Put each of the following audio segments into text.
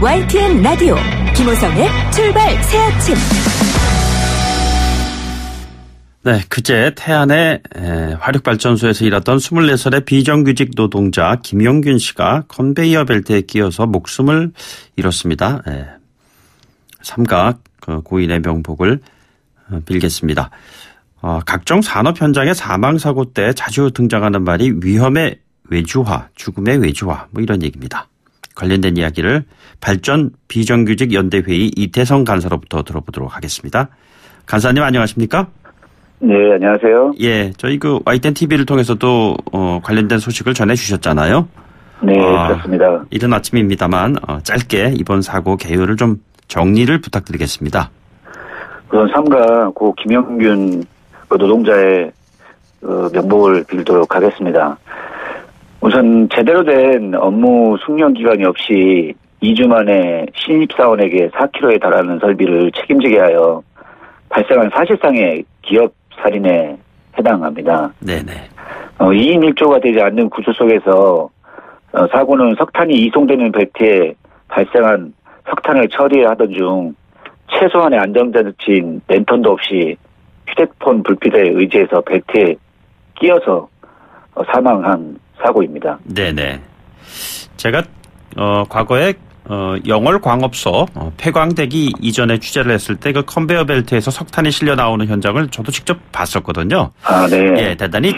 YTN 라디오 김호성의 출발 새 아침. 네, 그제 태안의 화력발전소에서 일하던 24살의 비정규직 노동자 김용균 씨가 컨베이어 벨트에 끼어서 목숨을 잃었습니다. 삼각 고인의 명복을 빌겠습니다. 각종 산업 현장의 사망사고 때 자주 등장하는 말이 위험의 외주화, 죽음의 외주화 뭐 이런 얘기입니다. 관련된 이야기를 발전 비정규직 연대회의 이태성 간사로부터 들어보도록 하겠습니다. 간사님 안녕하십니까? 네, 안녕하세요. 예, 저희 YTN TV를 통해서도 관련된 소식을 전해주셨잖아요. 네, 그렇습니다. 이른 아침입니다만 짧게 이번 사고 개요를 좀 정리를 부탁드리겠습니다. 우선 삼가 고 김용균 노동자의 명복을 빌도록 하겠습니다. 우선 제대로 된 업무 숙련 기간이 없이 2주 만에 신입사원에게 4kg에 달하는 설비를 책임지게 하여 발생한 사실상의 기업 살인에 해당합니다. 네네. 2인 1조가 되지 않는 구조 속에서 사고는 석탄이 이송되는 벨트에 발생한 석탄을 처리하던 중 최소한의 안전장치인 랜턴도 없이 휴대폰 불빛에 의지해서 벨트에 끼어서 사망한 사고입니다. 네네. 제가 과거에 영월광업소 폐광되기 이전에 취재를 했을 때 그 컨베이어 벨트에서 석탄이 실려 나오는 현장을 저도 직접 봤었거든요. 아, 네. 예, 대단히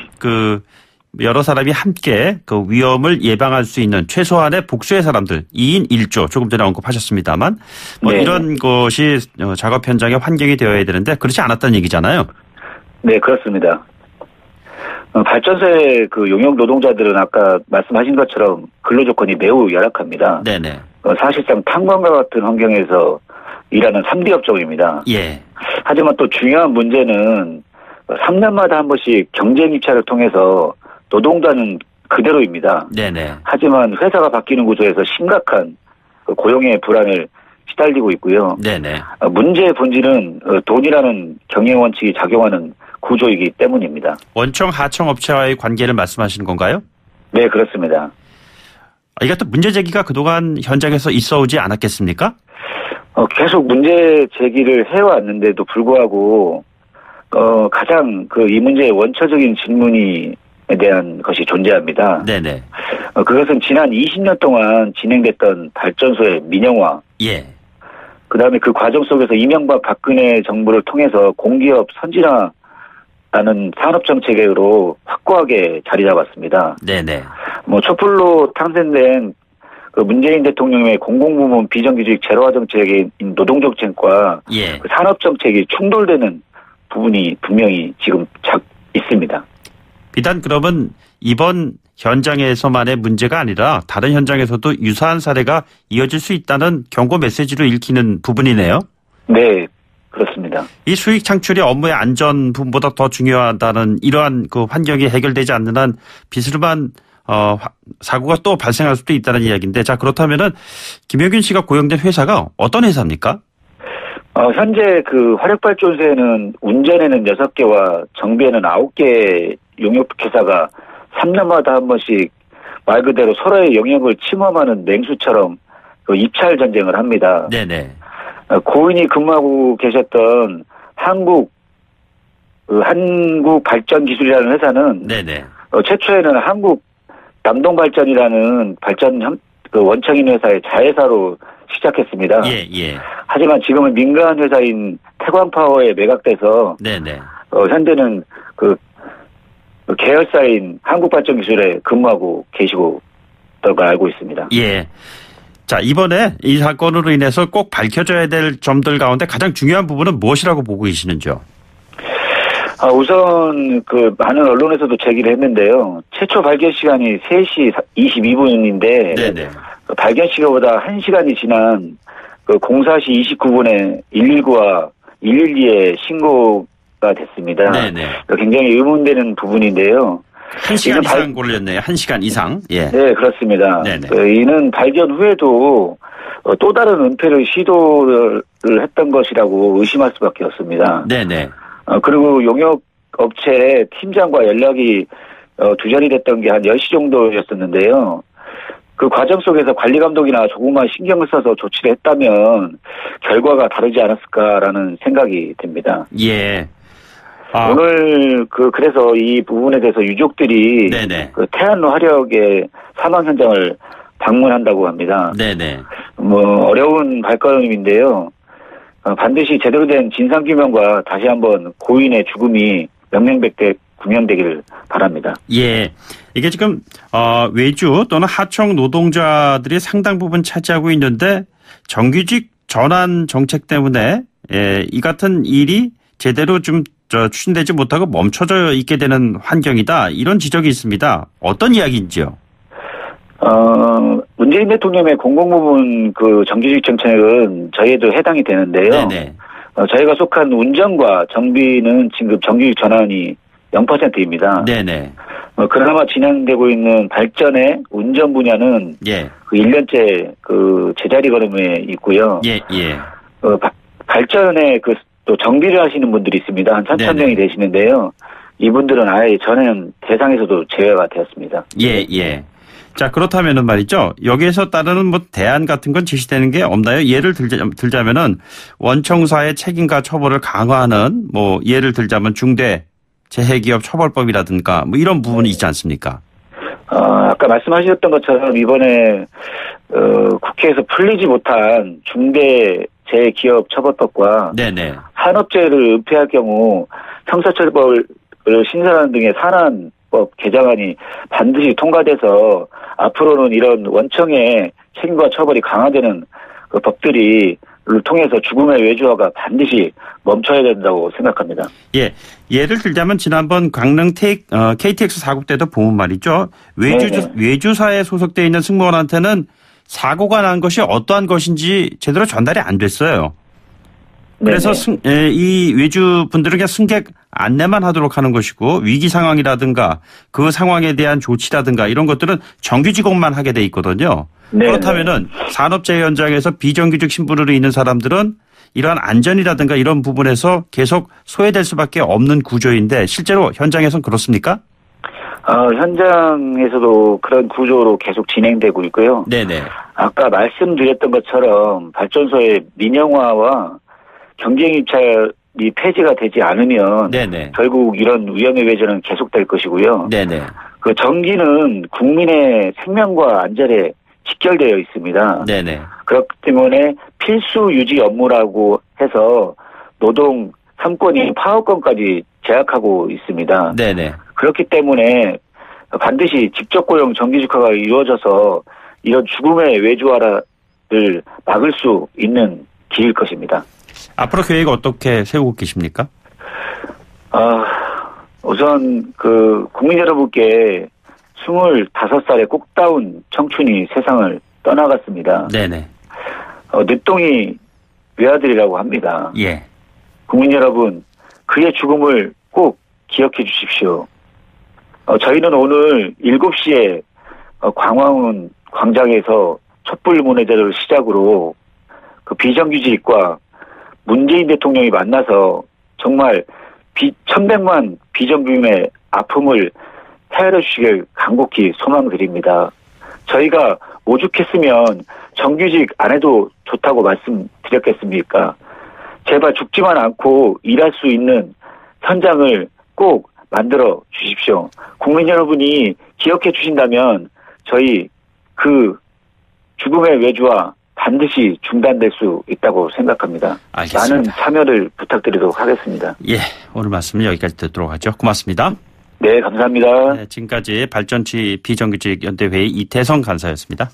여러 사람이 함께 그 위험을 예방할 수 있는 최소한의 복수의 사람들 2인 1조 조금 전에 언급하셨습니다만 네. 이런 것이 작업 현장의 환경이 되어야 되는데 그렇지 않았다는 얘기잖아요. 네, 그렇습니다. 발전소의 용역 노동자들은 아까 말씀하신 것처럼 근로 조건이 매우 열악합니다. 네네. 사실상 탄광과 같은 환경에서 일하는 3D 업종입니다. 예. 하지만 또 중요한 문제는 3년마다 한 번씩 경쟁 입찰을 통해서 노동자는 그대로입니다. 네네. 하지만 회사가 바뀌는 구조에서 심각한 고용의 불안을 시달리고 있고요. 네네. 문제의 본질은 돈이라는 경영 원칙이 작용하는 구조이기 때문입니다. 원청 하청 업체와의 관계를 말씀하시는 건가요? 네, 그렇습니다. 이것도 문제 제기가 그동안 현장에서 있어 오지 않았겠습니까? 계속 문제 제기를 해왔는데도 불구하고 가장 이 문제의 원초적인 질문에 대한 것이 존재합니다. 네네. 그것은 지난 20년 동안 진행됐던 발전소의 민영화. 예. 그다음에 그 과정 속에서 이명박 박근혜 정부를 통해서 공기업 선진화라는 산업 정책으로 확고하게 자리 잡았습니다. 네네. 촛불로 탄생된 문재인 대통령의 공공부문 비정규직 제로화 정책인 노동정책과 예. 산업 정책이 충돌되는 부분이 분명히 지금 있습니다. 비단 그러면 이번 현장에서만의 문제가 아니라 다른 현장에서도 유사한 사례가 이어질 수 있다는 경고 메시지로 읽히는 부분이네요. 네, 그렇습니다. 이 수익 창출이 업무의 안전 부분보다 더 중요하다는 이러한 환경이 해결되지 않는 한 비스름한 사고가 또 발생할 수도 있다는 이야기인데, 자, 그렇다면은 김용균 씨가 고용된 회사가 어떤 회사입니까? 현재 화력발전소에는 운전에는 6개와 정비에는 9개 용역회사가 3년마다 한 번씩 말 그대로 서로의 영역을 침범하는 냉수처럼 입찰 전쟁을 합니다. 네네. 고인이 근무하고 계셨던 한국발전기술이라는 회사는 네네. 최초에는 한국 남동발전이라는 발전 원청인 회사의 자회사로 시작했습니다. 예. 하지만 지금은 민간 회사인 태광파워에 매각돼서 네네. 현재는 계열사인 한국발전기술에 근무하고 계시고 있다고 알고 있습니다. 예. 자, 이번에 이 사건으로 인해서 꼭 밝혀져야 될 점들 가운데 가장 중요한 부분은 무엇이라고 보고 계시는지요? 우선 많은 언론에서도 제기를 했는데요. 최초 발견 시간이 3시 22분인데 네네. 발견 시간보다 1시간이 지난 04시 29분에 119와 112에 신고가 됐습니다. 네네. 굉장히 의문되는 부분인데요. 1시간 이상 걸렸네요. 1시간 이상. 예. 네, 그렇습니다. 네네. 이는 발견 후에도 또 다른 은폐를 시도를 했던 것이라고 의심할 수밖에 없습니다. 네네. 그리고 용역 업체 팀장과 연락이 두절이 됐던 게 한 10시 정도였었는데요. 그 과정 속에서 관리 감독이나 조금만 신경을 써서 조치를 했다면 결과가 다르지 않았을까라는 생각이 듭니다. 예. 오늘 그래서 이 부분에 대해서 유족들이 네네. 그 태안로 화력의 사망 현장을 방문한다고 합니다. 네네. 어려운 발걸음인데요. 반드시 제대로 된 진상규명과 다시 한번 고인의 죽음이 명명백대 구명되기를 바랍니다. 예. 이게 지금 외주 또는 하청 노동자들이 상당 부분 차지하고 있는데 정규직 전환 정책 때문에 이 같은 일이 제대로 좀 추진되지 못하고 멈춰져 있게 되는 환경이다. 이런 지적이 있습니다. 어떤 이야기인지요? 문재인 대통령의 공공부문 그 정규직 정책은 저희에도 해당이 되는데요. 네네. 저희가 속한 운전과 정비는 지금 정규직 전환이 0%입니다. 네네. 그나마 진행되고 있는 발전의 운전 분야는 예. 그 1년째 그 제자리 걸음에 있고요. 예, 예. 발전에 또 정비를 하시는 분들이 있습니다. 한 3,000명이 되시는데요. 이분들은 아예 전환 대상에서도 제외가 되었습니다. 예, 예. 자, 그렇다면은 말이죠. 여기에서 따르는 대안 같은 건 제시되는 게 없나요? 예를 들자면은 원청사의 책임과 처벌을 강화하는 예를 들자면 중대 재해기업 처벌법이라든가 이런 부분이 있지 않습니까? 아까 말씀하셨던 것처럼 이번에 국회에서 풀리지 못한 중대 재해기업 처벌법과 네네. 산업재해를 은폐할 경우 형사처벌을 신설하는 등의 산안법 개정안이 반드시 통과돼서 앞으로는 이런 원청의 책임과 처벌이 강화되는 그 법들이 통해서 죽음의 외주화가 반드시 멈춰야 된다고 생각합니다. 예, 예를 들자면 지난번 강릉 KTX 사고 때도 보면 말이죠. 외주사에 소속되어 있는 승무원한테는 사고가 난 것이 어떠한 것인지 제대로 전달이 안 됐어요. 그래서 이 외주분들은 그냥 승객 안내만 하도록 하는 것이고 위기 상황이라든가 그 상황에 대한 조치라든가 이런 것들은 정규직원만 하게 돼 있거든요. 네네. 그렇다면은 산업재해 현장에서 비정규직 신분으로 있는 사람들은 이러한 안전이라든가 이런 부분에서 계속 소외될 수밖에 없는 구조인데 실제로 현장에서는 그렇습니까? 현장에서도 그런 구조로 계속 진행되고 있고요. 네네. 아까 말씀드렸던 것처럼 발전소의 민영화와 경쟁 입찰이 폐지가 되지 않으면 네네. 결국 이런 위험의 외주는 계속될 것이고요. 네네. 그 전기는 국민의 생명과 안전에 직결되어 있습니다. 네네. 그렇기 때문에 필수 유지 업무라고 해서 노동 3권이 파업권까지 제약하고 있습니다. 네네. 그렇기 때문에 반드시 직접 고용 정규직화가 이루어져서 이런 죽음의 외주화를 막을 수 있는 길일 것입니다. 앞으로 계획 어떻게 세우고 계십니까? 우선 국민 여러분께 25살의 꽃다운 청춘이 세상을 떠나갔습니다. 네네. 늦동이 외아들이라고 합니다. 예. 국민 여러분, 그의 죽음을 꼭 기억해 주십시오. 저희는 오늘 7시에 광화문 광장에서 촛불 문해제를 시작으로 그 비정규직과 문재인 대통령이 만나서 정말 1,100만 비정규직의 아픔을 헤아려 주시길 간곡히 소망드립니다. 저희가 오죽했으면 정규직 안 해도 좋다고 말씀드렸겠습니까? 제발 죽지만 않고 일할 수 있는 현장을 꼭 만들어 주십시오. 국민 여러분이 기억해 주신다면 저희 그 죽음의 외주화 반드시 중단될 수 있다고 생각합니다. 알겠습니다. 많은 참여를 부탁드리도록 하겠습니다. 예, 오늘 말씀은 여기까지 듣도록 하죠. 고맙습니다. 네, 감사합니다. 네, 지금까지 발전치 비정규직 연대회의 이태성 간사였습니다.